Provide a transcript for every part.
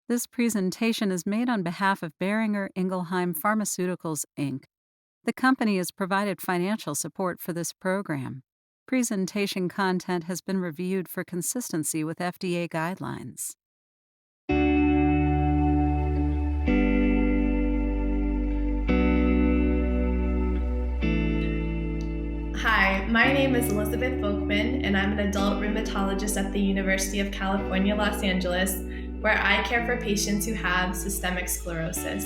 This presentation is made on behalf of Boehringer Ingelheim Pharmaceuticals, Inc. The company has provided financial support for this program. Presentation content has been reviewed for consistency with FDA guidelines. Hi, my name is Elizabeth Volkman, and I'm an adult rheumatologist at the University of California, Los Angeles, where I care for patients who have systemic sclerosis.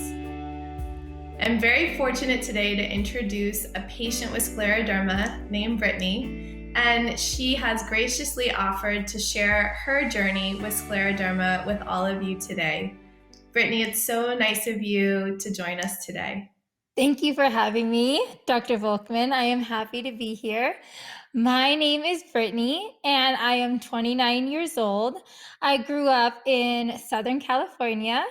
I'm very fortunate today to introduce a patient with scleroderma named Brittany, and she has graciously offered to share her journey with scleroderma with all of you today. Brittany, it's so nice of you to join us today. Thank you for having me, Dr. Volkman. I am happy to be here. My name is Brittany, and I am 29 years old. I grew up in Southern California.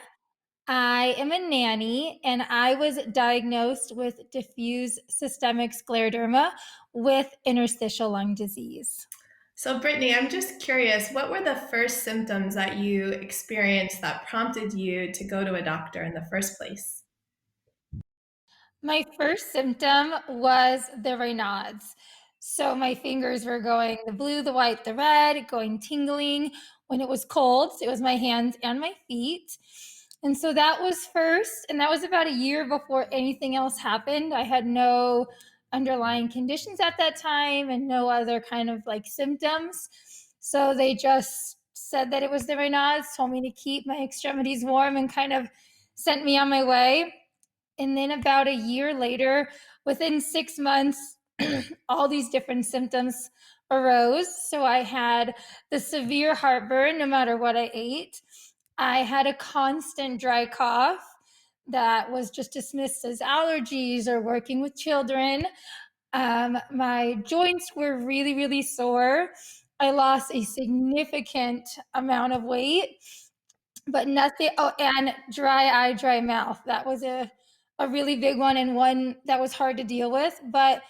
I am a nanny, and I was diagnosed with diffuse systemic scleroderma with interstitial lung disease. So, Brittany, I'm just curious, what were the first symptoms that you experienced that prompted you to go to a doctor in the first place? My first symptom was the Raynaud's. So my fingers were going the blue, the white, the red, going tingling when it was cold. So it was my hands and my feet. And so that was first, and that was about a year before anything else happened. I had no underlying conditions at that time and no other kind of like symptoms. So they just said that it was the Raynaud's, told me to keep my extremities warm, and kind of sent me on my way. And then about a year later, within 6 months, all these different symptoms arose. So I had the severe heartburn no matter what I ate. I had a constant dry cough that was just dismissed as allergies or working with children. My joints were really, really sore. I lost a significant amount of weight, but nothing. Oh, and dry eye, dry mouth. That was a really big one, and one that was hard to deal with, but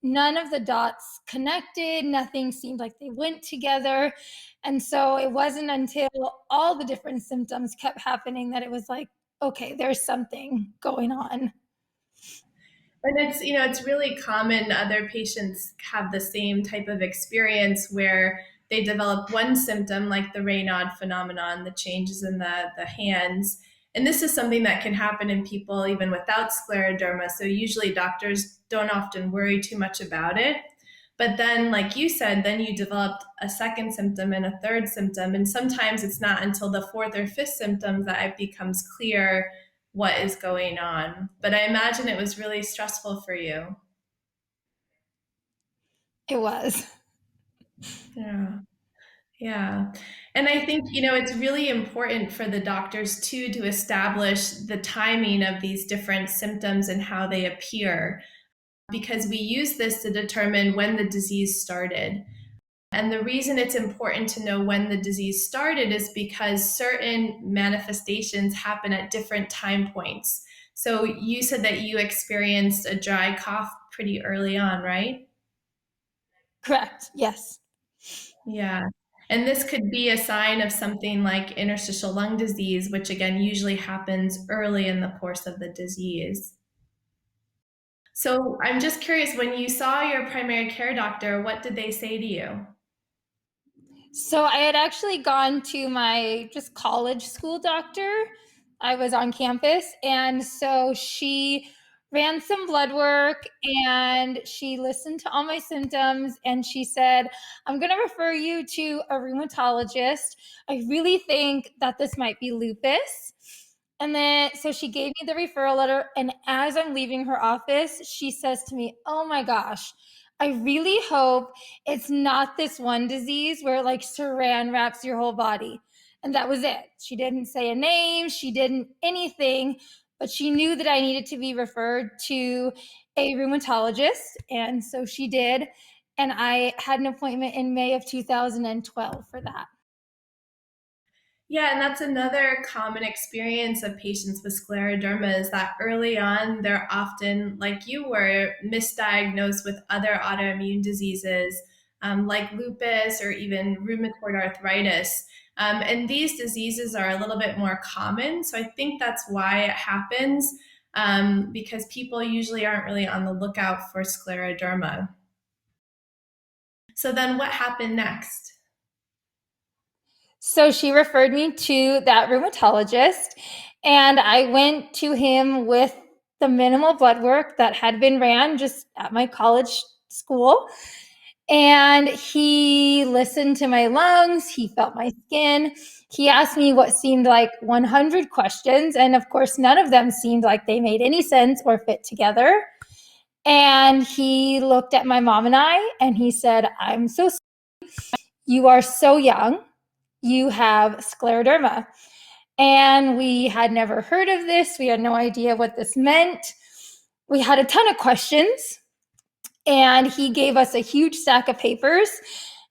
none of the dots connected. Nothing seemed like they went together. And so it wasn't until all the different symptoms kept happening that it was like, okay, there's something going on. And it's really common. Other patients have the same type of experience where they develop one symptom like the Raynaud phenomenon, the changes in the hands. And this is something that can happen in people even without scleroderma. So usually doctors don't often worry too much about it. But then, like you said, then you developed a second symptom and a third symptom. And sometimes it's not until the fourth or fifth symptom that it becomes clear what is going on. But I imagine it was really stressful for you. It was. Yeah. Yeah. And I think, it's really important for the doctors too to establish the timing of these different symptoms and how they appear, because we use this to determine when the disease started. And the reason it's important to know when the disease started is because certain manifestations happen at different time points. So you said that you experienced a dry cough pretty early on, right? Correct. Yes. Yeah. And this could be a sign of something like interstitial lung disease, which again usually happens early in the course of the disease. So I'm just curious, when you saw your primary care doctor, what did they say to you? So I had actually gone to my just college school doctor. I was on campus. And so she ran some blood work and she listened to all my symptoms and she said, I'm going to refer you to a rheumatologist. I really think that this might be lupus. And then, so she gave me the referral letter. And as I'm leaving her office, she says to me, oh my gosh, I really hope it's not this one disease where like saran wraps your whole body. And that was it. She didn't say a name, she didn't anything, but she knew that I needed to be referred to a rheumatologist. And so she did. And I had an appointment in May of 2012 for that. Yeah, and that's another common experience of patients with scleroderma is that early on, they're often, like you were, misdiagnosed with other autoimmune diseases like lupus or even rheumatoid arthritis. And these diseases are a little bit more common. So I think that's why it happens, because people usually aren't really on the lookout for scleroderma. So then what happened next? So she referred me to that rheumatologist, and I went to him with the minimal blood work that had been ran just at my college school. And he listened to my lungs, he felt my skin. He asked me what seemed like 100 questions. And of course, none of them seemed like they made any sense or fit together. And he looked at my mom and I, and he said, I'm so sorry. You are so young. You have scleroderma. And we had never heard of this. We had no idea what this meant. We had a ton of questions. And he gave us a huge stack of papers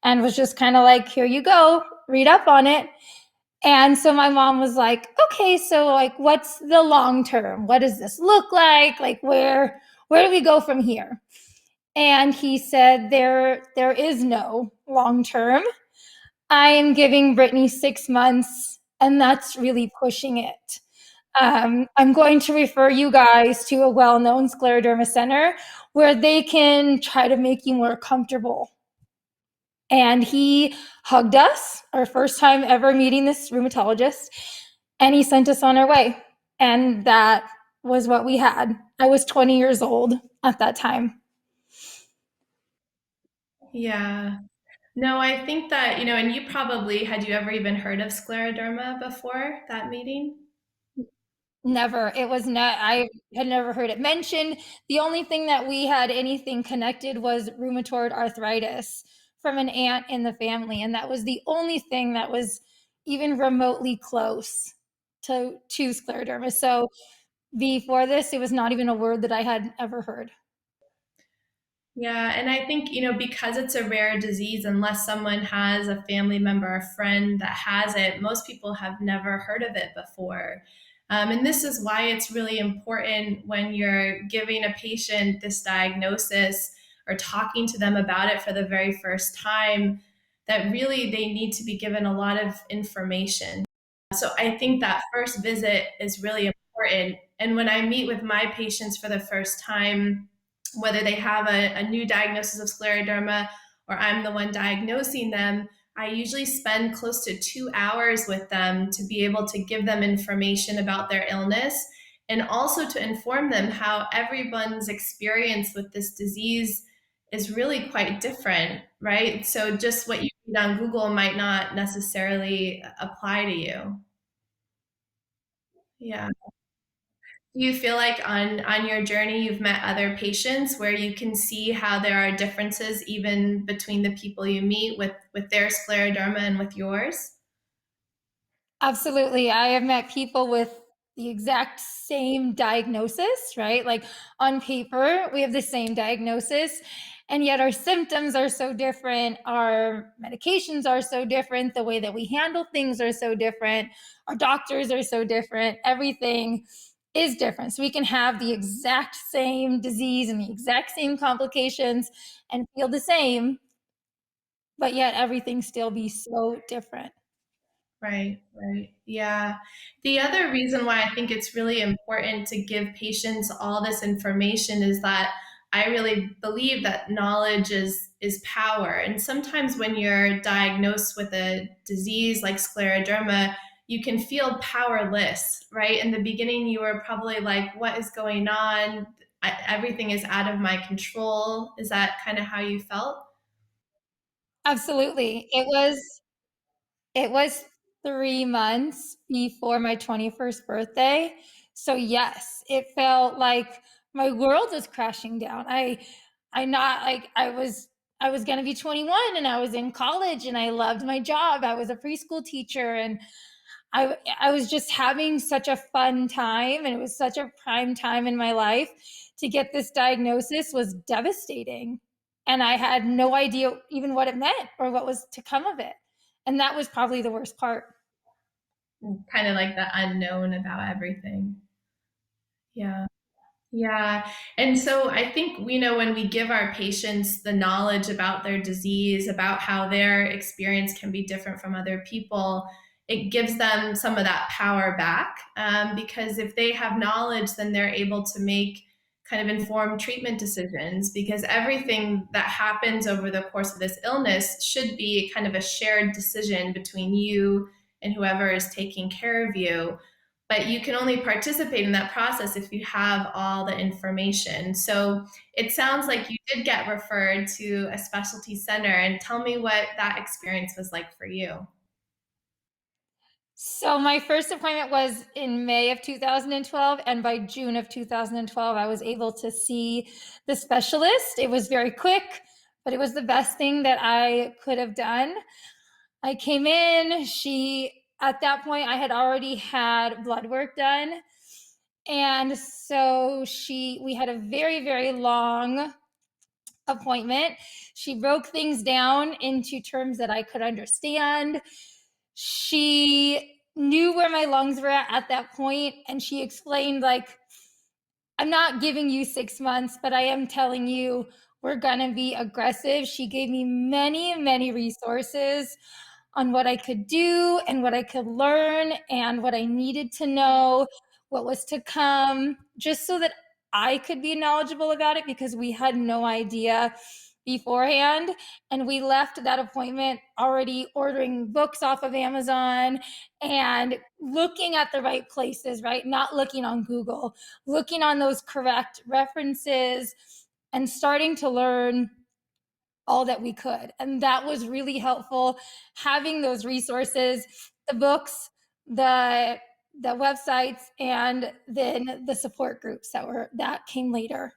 and was just kind of like, here you go, read up on it. And so my mom was like, okay, so like what's the long term? What does this look like? Like where do we go from here? And he said there is no long term. I am giving Brittany 6 months, and that's really pushing it. I'm going to refer you guys to a well-known scleroderma center where they can try to make you more comfortable. And he hugged us, our first time ever meeting this rheumatologist, and he sent us on our way. And that was what we had. I was 20 years old at that time. Yeah. No, I think that, and you probably, had you ever even heard of scleroderma before that meeting? Never. It was not, I had never heard it mentioned. The only thing that we had anything connected was rheumatoid arthritis from an aunt in the family. And that was the only thing that was even remotely close to scleroderma. So before this, it was not even a word that I had ever heard. Yeah, and I think, because it's a rare disease, unless someone has a family member or friend that has it, most people have never heard of it before. And this is why it's really important when you're giving a patient this diagnosis or talking to them about it for the very first time, that really they need to be given a lot of information. So I think that first visit is really important. And when I meet with my patients for the first time, whether they have a new diagnosis of scleroderma or I'm the one diagnosing them, I usually spend close to 2 hours with them to be able to give them information about their illness and also to inform them how everyone's experience with this disease is really quite different, right? So just what you read on Google might not necessarily apply to you. Yeah. Do you feel like on your journey you've met other patients where you can see how there are differences even between the people you meet with their scleroderma and with yours? Absolutely. I have met people with the exact same diagnosis, right? Like on paper, we have the same diagnosis, and yet our symptoms are so different. Our medications are so different. The way that we handle things are so different. Our doctors are so different. Everything is different. So we can have the exact same disease and the exact same complications and feel the same, but yet everything still be so different. Right, right. Yeah. The other reason why I think it's really important to give patients all this information is that I really believe that knowledge is power. And sometimes when you're diagnosed with a disease like scleroderma, you can feel powerless, right? In the beginning, you were probably like, what is going on? Everything is out of my control. Is that kind of how you felt? Absolutely. It was 3 months before my 21st birthday. So, yes, it felt like my world was crashing down. I not like I was gonna be 21 and I was in college and I loved my job. I was a preschool teacher and I was just having such a fun time, and it was such a prime time in my life. To get this diagnosis was devastating, and I had no idea even what it meant or what was to come of it, and that was probably the worst part. Kind of like the unknown about everything. Yeah. Yeah. And so I think, when we give our patients the knowledge about their disease, about how their experience can be different from other people, it gives them some of that power back. Because if they have knowledge, then they're able to make kind of informed treatment decisions, because everything that happens over the course of this illness should be kind of a shared decision between you and whoever is taking care of you, but you can only participate in that process if you have all the information. So it sounds like you did get referred to a specialty center, and tell me what that experience was like for you. So my first appointment was in May of 2012, and by June of 2012, I was able to see the specialist. It was very quick, but it was the best thing that I could have done. I came in, at that point, I had already had blood work done. And so we had a very, very long appointment. She broke things down into terms that I could understand. She knew where my lungs were at that point, and she explained, like, I'm not giving you 6 months, but I am telling you we're going to be aggressive. She gave me many, many resources on what I could do and what I could learn and what I needed to know, what was to come, just so that I could be knowledgeable about it, because we had no idea beforehand. And we left that appointment already ordering books off of Amazon and looking at the right places, right? Not looking on Google, looking on those correct references and starting to learn all that we could. And that was really helpful, having those resources, the books, the websites, and then the support groups that came later.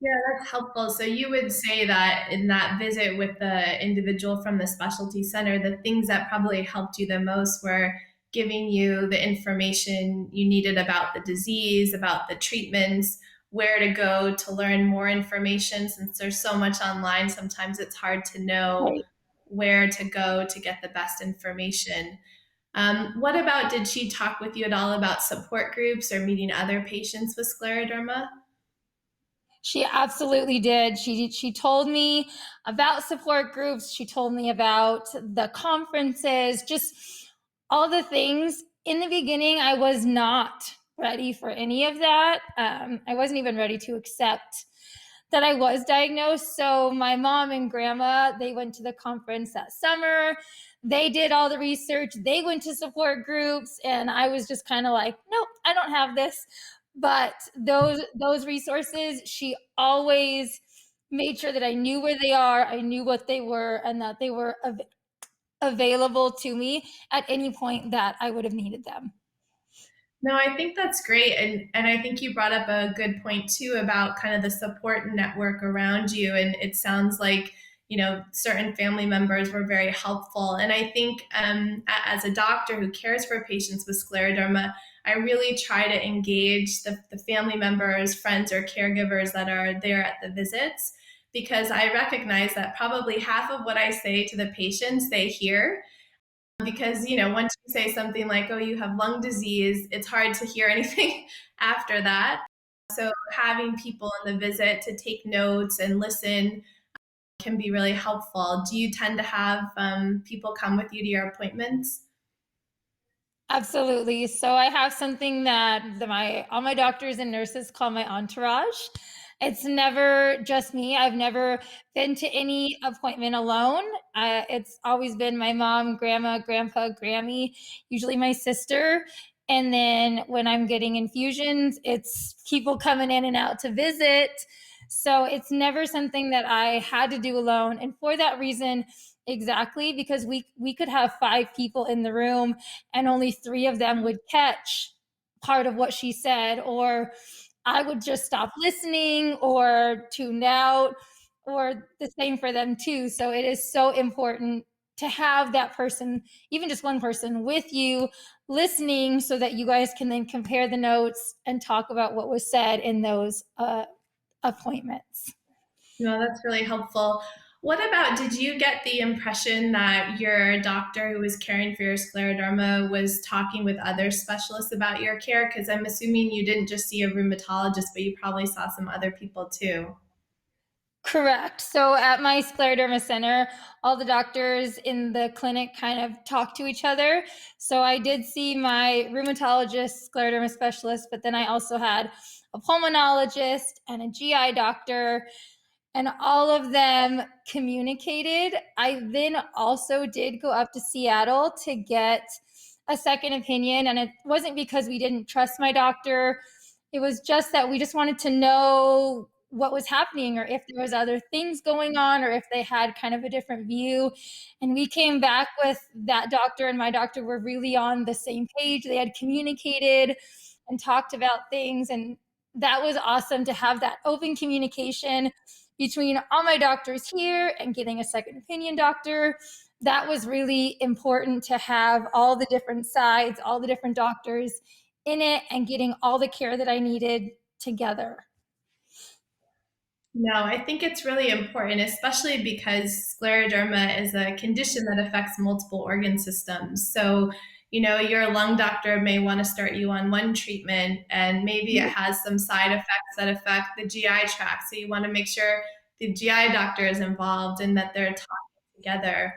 Yeah, that's helpful. So you would say that in that visit with the individual from the specialty center, the things that probably helped you the most were giving you the information you needed about the disease, about the treatments, where to go to learn more information. Since there's so much online, sometimes it's hard to know Right. where to go to get the best information. What about, did she talk with you at all about support groups or meeting other patients with scleroderma? She absolutely did. She told me about support groups. She told me about the conferences, just all the things. In the beginning, I was not ready for any of that. I wasn't even ready to accept that I was diagnosed. So my mom and grandma, they went to the conference that summer. They did all the research. They went to support groups, and I was just kind of like, nope, I don't have this. But those resources, she always made sure that I knew where they are, I knew what they were, and that they were available to me at any point that I would have needed them. No, I think that's great. And I think you brought up a good point too about kind of the support network around you. And it sounds like, certain family members were very helpful. And I think as a doctor who cares for patients with scleroderma, I really try to engage the family members, friends, or caregivers that are there at the visits, because I recognize that probably half of what I say to the patients they hear, because once you say something like, oh, you have lung disease, it's hard to hear anything after that. So having people in the visit to take notes and listen can be really helpful. Do you tend to have people come with you to your appointments? Absolutely. So I have something that my all my doctors and nurses call my entourage. It's never just me. I've never been to any appointment alone. It's always been my mom, grandma, grandpa, Grammy, usually my sister. And then when I'm getting infusions, it's people coming in and out to visit. So it's never something that I had to do alone. And for that reason, exactly, because we could have 5 people in the room and only 3 of them would catch part of what she said, or I would just stop listening or tune out, or the same for them too. So it is so important to have that person, even just one person with you, listening, so that you guys can then compare the notes and talk about what was said in those appointments. No, that's really helpful. What about, did you get the impression that your doctor who was caring for your scleroderma was talking with other specialists about your care? Because I'm assuming you didn't just see a rheumatologist, but you probably saw some other people too. Correct. So at my scleroderma center, all the doctors in the clinic kind of talk to each other. So I did see my rheumatologist, scleroderma specialist, but then I also had a pulmonologist and a GI doctor, and all of them communicated. I then also did go up to Seattle to get a second opinion, and it wasn't because we didn't trust my doctor. It was just that we just wanted to know what was happening, or if there was other things going on, or if they had kind of a different view. And we came back with that doctor and my doctor were really on the same page. They had communicated and talked about things, and that was awesome to have that open communication between all my doctors here and getting a second opinion doctor. That was really important to have all the different sides, all the different doctors in it, and getting all the care that I needed together. No, I think it's really important, especially because scleroderma is a condition that affects multiple organ systems. So, your lung doctor may want to start you on one treatment, and maybe it has some side effects that affect the GI tract. So, you want to make sure the GI doctor is involved and that they're talking together.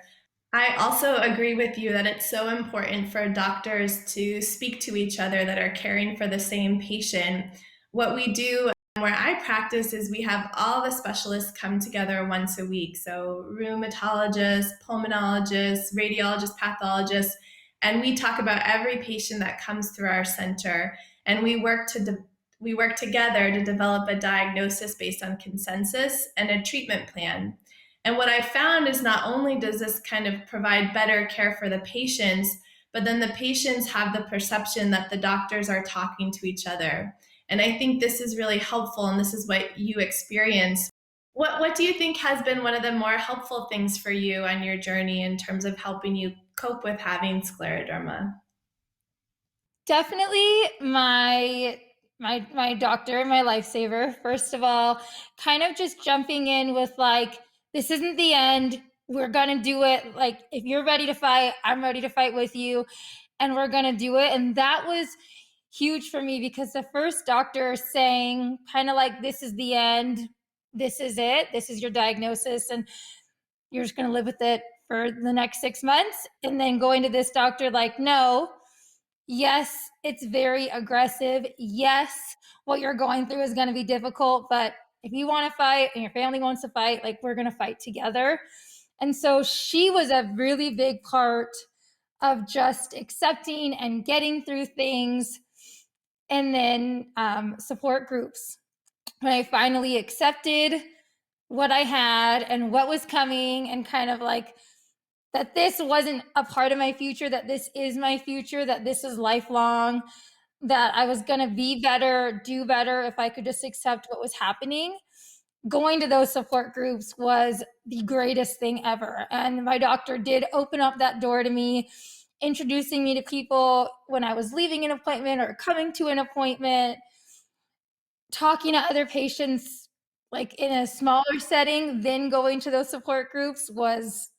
I also agree with you that it's so important for doctors to speak to each other that are caring for the same patient. What we do where I practice is we have all the specialists come together once a week. So, rheumatologists, pulmonologists, radiologists, pathologists, and we talk about every patient that comes through our center. And we work together to develop a diagnosis based on consensus and a treatment plan. And what I found is not only does this kind of provide better care for the patients, but then the patients have the perception that the doctors are talking to each other. And I think this is really helpful, and this is what you experience. What do you think has been one of the more helpful things for you on your journey in terms of helping you cope with having scleroderma? Definitely my doctor, my lifesaver. First of all, kind of just jumping in with like, this isn't the end. We're gonna do it. Like, if you're ready to fight, I'm ready to fight with you, and we're gonna do it. And that was huge for me because the first doctor saying kind of like, this is the end, this is it, this is your diagnosis, and you're just gonna live with it for the next 6 months. And then going to this doctor like, no, yes, it's very aggressive. Yes, what you're going through is going to be difficult, but if you want to fight and your family wants to fight, like, we're going to fight together. And so she was a really big part of just accepting and getting through things. And then support groups. When I finally accepted what I had and what was coming, and kind of like, that this wasn't a part of my future, that this is my future, that this is lifelong, that I was going to be better, do better if I could just accept what was happening. Going to those support groups was the greatest thing ever. And my doctor did open up that door to me, introducing me to people when I was leaving an appointment or coming to an appointment, talking to other patients like in a smaller setting, then going to those support groups was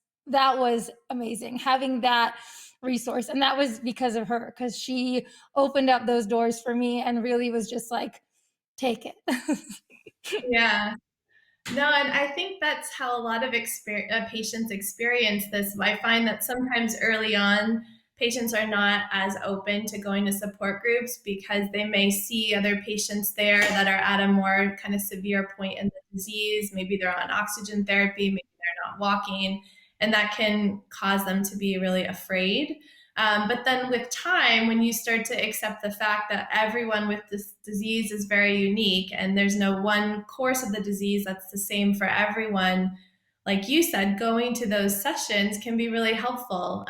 amazing, having that resource. And that was because of her, because she opened up those doors for me and really was just like, take it. Yeah. No, and I think that's how a lot of patients experience this. I find that sometimes early on, patients are not as open to going to support groups because they may see other patients there that are at a more kind of severe point in the disease. Maybe they're on oxygen therapy, maybe they're not walking, and that can cause them to be really afraid. But then with time, when you start to accept the fact that everyone with this disease is very unique and there's no one course of the disease that's the same for everyone, like you said, going to those sessions can be really helpful,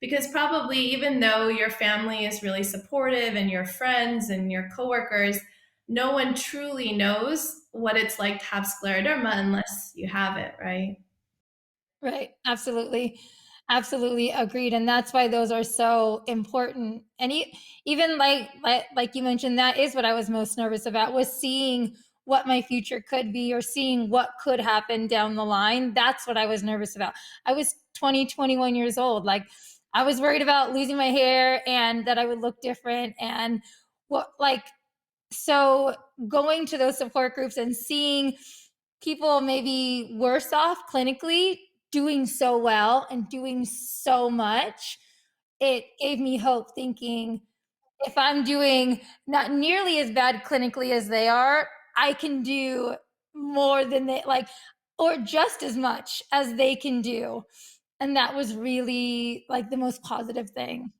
because probably even though your family is really supportive and your friends and your coworkers, no one truly knows what it's like to have scleroderma unless you have it, right? Right. Absolutely. Absolutely agreed. And that's why those are so important. And even like you mentioned, that is what I was most nervous about, was seeing what my future could be or seeing what could happen down the line. That's what I was nervous about. I was 20, 21 years old. Like, I was worried about losing my hair and that I would look different. And what, like, so going to those support groups and seeing people maybe worse off clinically doing so well and doing so much, it gave me hope thinking if I'm doing not nearly as bad clinically as they are, I can do more than they like, or just as much as they can do. And that was really like the most positive thing.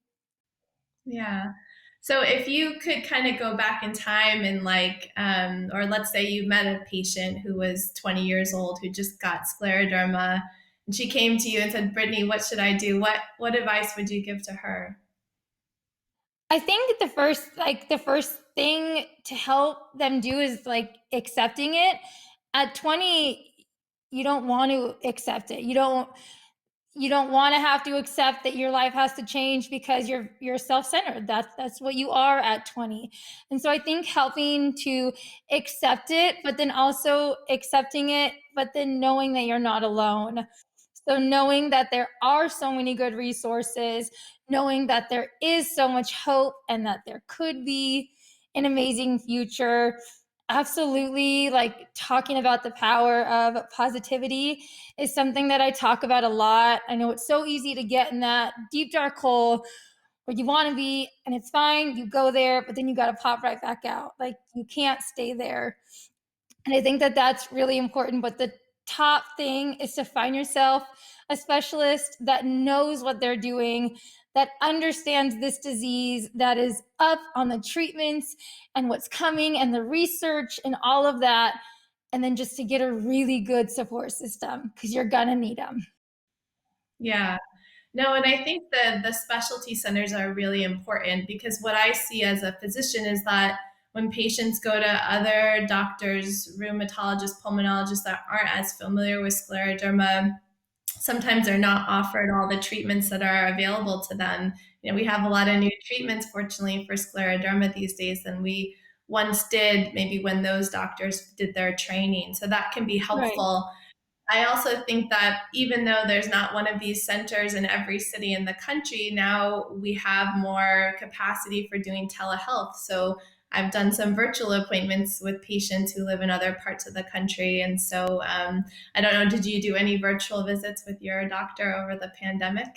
Yeah. So if you could kind of go back in time and like, or let's say you met a patient who was 20 years old who just got scleroderma, and she came to you and said, "Brittany, what should I do?" What advice would you give to her? I think the first thing to help them do is like accepting it. At 20, you don't want to accept it. You don't want to have to accept that your life has to change because you're self-centered. That's what you are at 20. And so I think helping to accept it, but then also accepting it, but then knowing that you're not alone. So knowing that there are so many good resources, knowing that there is so much hope and that there could be an amazing future. Absolutely, like talking about the power of positivity is something that I talk about a lot. I know it's so easy to get in that deep dark hole where you want to be, and it's fine, you go there, but then you got to pop right back out. Like, you can't stay there. And I think that that's really important. But the top thing is to find yourself a specialist that knows what they're doing, that understands this disease, that is up on the treatments and what's coming and the research and all of that. And then just to get a really good support system because you're going to need them. Yeah. No, and I think that the specialty centers are really important because what I see as a physician is that when patients go to other doctors, rheumatologists, pulmonologists that aren't as familiar with scleroderma, sometimes they're not offered all the treatments that are available to them. You know, we have a lot of new treatments, fortunately, for scleroderma these days than we once did, maybe when those doctors did their training. So that can be Right. helpful. I also think that even though there's not one of these centers in every city in the country, now we have more capacity for doing telehealth. So I've done some virtual appointments with patients who live in other parts of the country. And so I don't know, did you do any virtual visits with your doctor over the pandemic?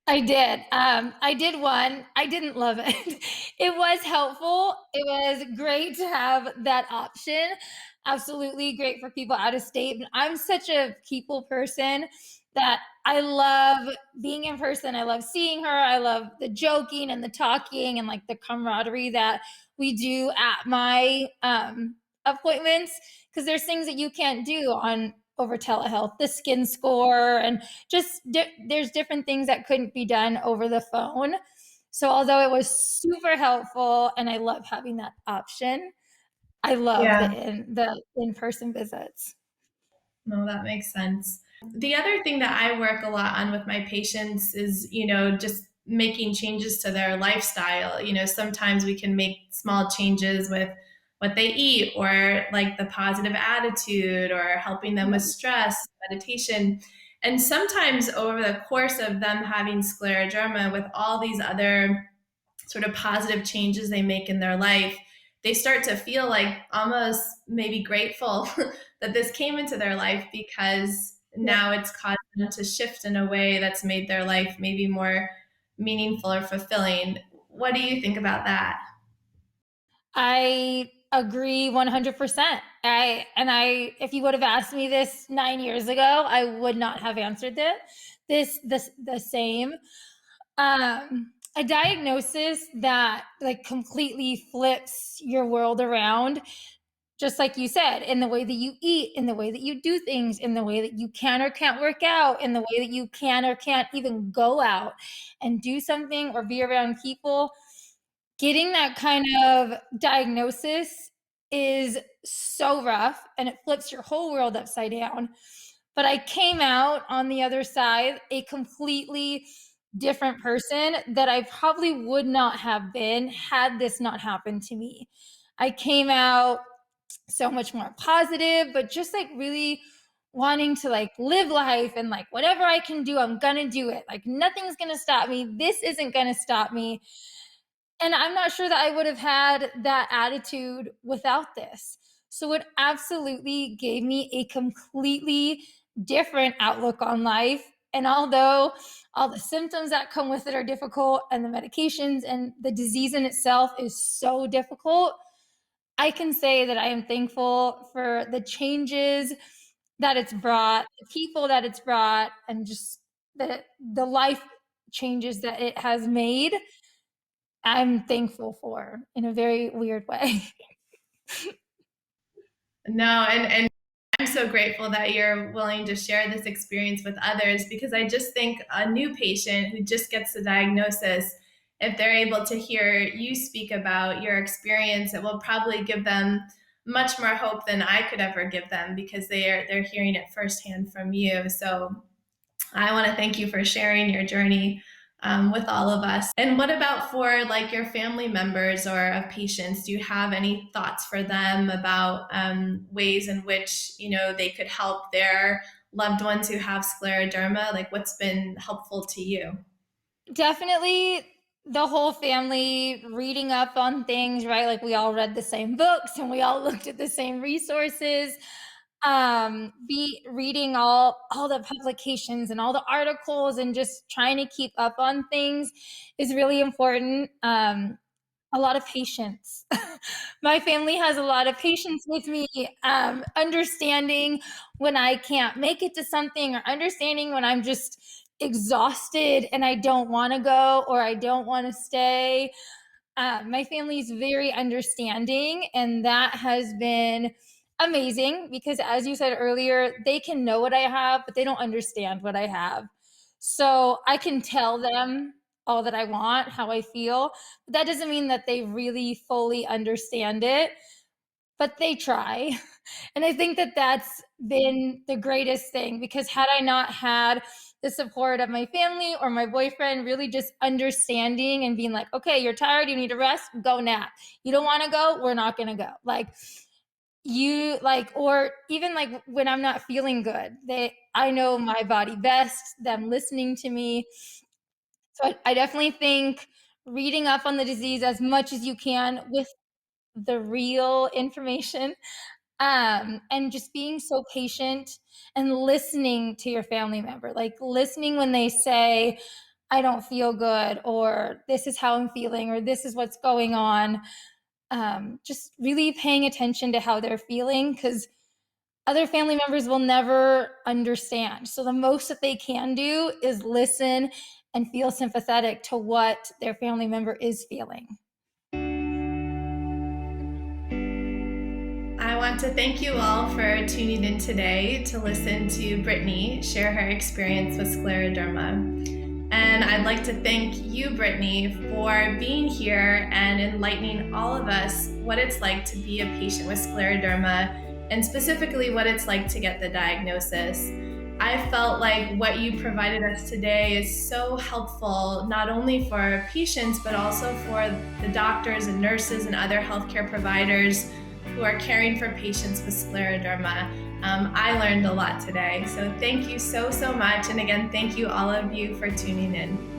I did. I did one. I didn't love it. It was helpful. It was great to have that option. Absolutely great for people out of state. But I'm such a people person that I love being in person. I love seeing her. I love the joking and the talking and like the camaraderie that we do at my appointments because there's things that you can't do on over telehealth, the skin score and just there's different things that couldn't be done over the phone. So although it was super helpful and I love having that option, I love Yeah, the in-person visits. no, that makes sense. The other thing that I work a lot on with my patients is, just making changes to their lifestyle. Sometimes we can make small changes with what they eat or like the positive attitude or helping them with stress, meditation. And sometimes over the course of them having scleroderma with all these other sort of positive changes they make in their life, they start to feel like almost maybe grateful that this came into their life because Yeah. now it's caused them to shift in a way that's made their life maybe more meaningful or fulfilling. What do you think about that? I agree 100%. I if you would have asked me this 9 years ago, I would not have answered this the same. A diagnosis that like completely flips your world around, just like you said, in the way that you eat, in the way that you do things, in the way that you can or can't work out, in the way that you can or can't even go out and do something or be around people. Getting that kind of diagnosis is so rough and it flips your whole world upside down. But I came out on the other side a completely different person that I probably would not have been had this not happened to me. I came out so much more positive, but just like really wanting to like live life and like whatever I can do, I'm gonna do it. Like nothing's gonna stop me. This isn't gonna stop me. And I'm not sure that I would have had that attitude without this. So it absolutely gave me a completely different outlook on life. And although all the symptoms that come with it are difficult and the medications and the disease in itself is so difficult, I can say that I am thankful for the changes that it's brought, the people that it's brought, and just the life changes that it has made. I'm thankful for in a very weird way. No, and I'm so grateful that you're willing to share this experience with others, because I just think a new patient who just gets the diagnosis, if they're able to hear you speak about your experience, it will probably give them much more hope than I could ever give them, because they're hearing it firsthand from you. So I want to thank you for sharing your journey with all of us. And what about for like your family members or of patients? Do you have any thoughts for them about ways in which they could help their loved ones who have scleroderma? Like what's been helpful to you? Definitely the whole family reading up on things, right? Like we all read the same books and we all looked at the same resources. Be reading all the publications and all the articles and just trying to keep up on things is really important. A lot of patience. My family has a lot of patience with me, understanding when I can't make it to something or understanding when I'm just exhausted and I don't want to go or I don't want to stay. My family is very understanding, and that has been amazing because, as you said earlier, they can know what I have, but they don't understand what I have. So I can tell them all that I want, how I feel. But that doesn't mean that they really fully understand it, but they try. And I think that that's been the greatest thing because had I not had the support of my family or my boyfriend really just understanding and being like, okay, you're tired, you need to rest, go nap. You don't want to go, we're not going to go. Like, you like, or even like when I'm not feeling good, I know my body best, them listening to me. So I definitely think reading up on the disease as much as you can with the real information, and just being so patient and listening to your family member, like listening when they say, I don't feel good, or this is how I'm feeling, or this is what's going on. Just really paying attention to how they're feeling because other family members will never understand. So the most that they can do is listen and feel sympathetic to what their family member is feeling. I want to thank you all for tuning in today to listen to Brittany share her experience with scleroderma. And I'd like to thank you, Brittany, for being here and enlightening all of us what it's like to be a patient with scleroderma, and specifically what it's like to get the diagnosis. I felt like what you provided us today is so helpful, not only for patients, but also for the doctors and nurses and other healthcare providers who are caring for patients with scleroderma. I learned a lot today. So thank you so much. And again, thank you all of you for tuning in.